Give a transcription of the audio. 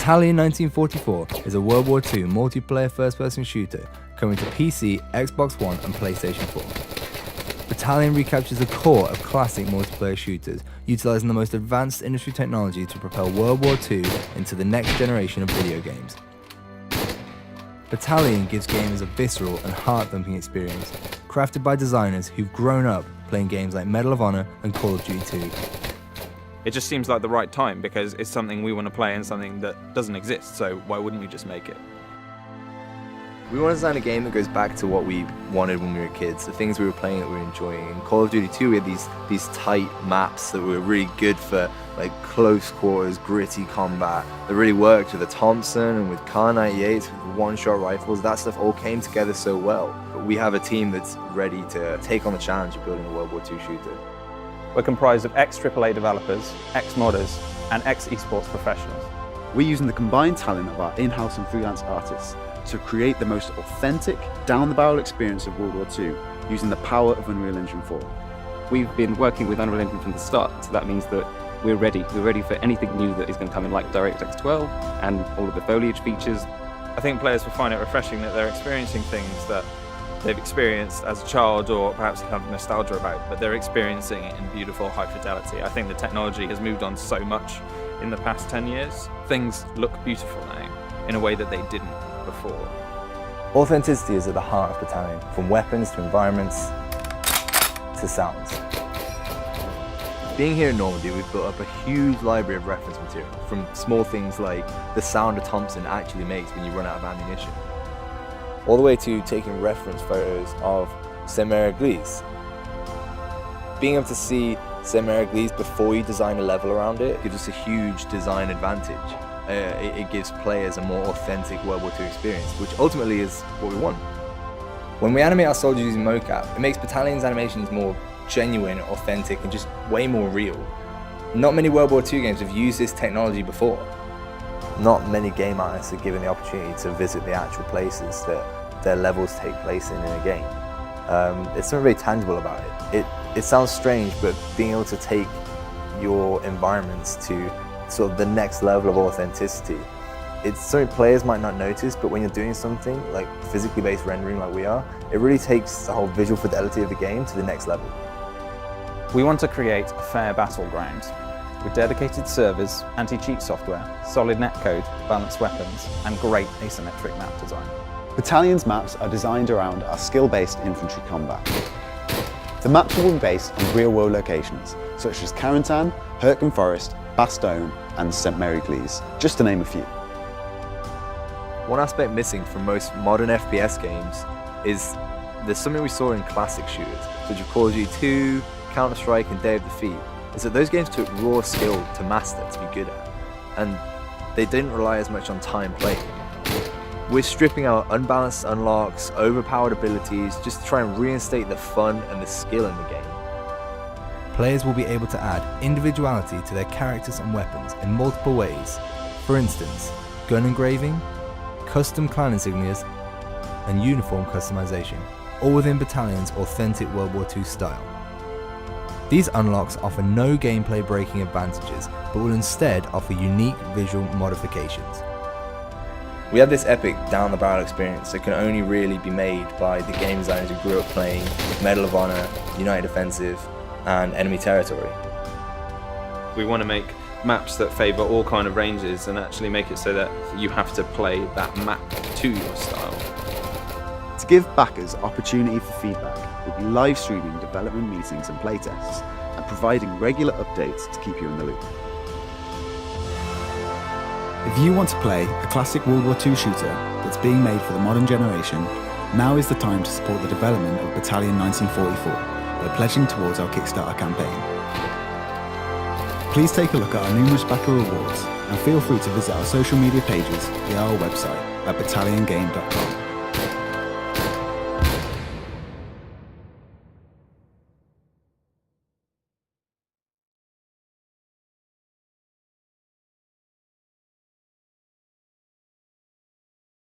Battalion 1944 is a World War II multiplayer first-person shooter coming to PC, Xbox One and PlayStation 4. Battalion recaptures the core of classic multiplayer shooters, utilising the most advanced industry technology to propel World War II into the next generation of video games. Battalion gives gamers a visceral and heart-thumping experience, crafted by designers who've grown up playing games like Medal of Honor and Call of Duty 2. It just seems like the right time because it's something we want to play and something that doesn't exist, so why wouldn't we just make it? We want to design a game that goes back to what we wanted when we were kids, the things we were playing that we were enjoying. In Call of Duty 2 we had these tight maps that were really good for like close quarters, gritty combat, that really worked with the Thompson and with Kar 98s, with one-shot rifles. That stuff all came together so well. But we have a team that's ready to take on the challenge of building a World War II shooter. We're comprised of ex-AAA developers, ex-modders, and ex-esports professionals. We're using the combined talent of our in-house and freelance artists to create the most authentic, down-the-barrel experience of World War II using the power of Unreal Engine 4. We've been working with Unreal Engine from the start, so that means that we're ready. We're ready for anything new that is going to come in, like DirectX 12 and all of the foliage features. I think players will find it refreshing that they're experiencing things that they've experienced as a child or perhaps have nostalgia about, but they're experiencing it in beautiful high fidelity. I think the technology has moved on so much in the past 10 years. Things look beautiful now in a way that they didn't before. Authenticity is at the heart of Battalion, from weapons to environments to sounds. Being here in Normandy, we've built up a huge library of reference material, from small things like the sound a Thompson actually makes when you run out of ammunition, all the way to taking reference photos of Saint-Mère-Église. Being able to see Saint-Mère-Église before you design a level around it gives us a huge design advantage. It gives players a more authentic World War II experience, which ultimately is what we want. When we animate our soldiers using mocap, it makes Battalion's animations more genuine, authentic, and just way more real. Not many World War II games have used this technology before. Not many game artists are given the opportunity to visit the actual places that their levels take place in a game. There's something very tangible about it. It sounds strange, but being able to take your environments to sort of the next level of authenticity, it's something players might not notice, but when you're doing something like physically based rendering like we are, it really takes the whole visual fidelity of the game to the next level. We want to create a fair battleground with dedicated servers, anti-cheat software, solid netcode, balanced weapons, and great asymmetric map design. Battalion's maps are designed around our skill-based infantry combat. The maps will be based on real-world locations, such as Carentan, Hurtgen Forest, Bastogne, and Saint-Mère-Église, just to name a few. One aspect missing from most modern FPS games is there's something we saw in classic shooters, such as Call of Duty 2, Counter-Strike, and Day of Defeat, is that those games took raw skill to master, to be good at, and they didn't rely as much on time playing. We're stripping out unbalanced unlocks, overpowered abilities, just to try and reinstate the fun and the skill in the game. Players will be able to add individuality to their characters and weapons in multiple ways. For instance, gun engraving, custom clan insignias, and uniform customization, all within Battalion's authentic World War II style. These unlocks offer no gameplay breaking advantages, but will instead offer unique visual modifications. We have this epic down-the-barrel experience that can only really be made by the game designers who grew up playing Medal of Honor, United Defensive, and Enemy Territory. We want to make maps that favour all kind of ranges and actually make it so that you have to play that map to your style. To give backers opportunity for feedback, we'll be live streaming development meetings and playtests, and providing regular updates to keep you in the loop. If you want to play a classic World War II shooter that's being made for the modern generation, now is the time to support the development of Battalion 1944 by pledging towards our Kickstarter campaign. Please take a look at our numerous backer rewards and feel free to visit our social media pages via our website at battalionGame.com.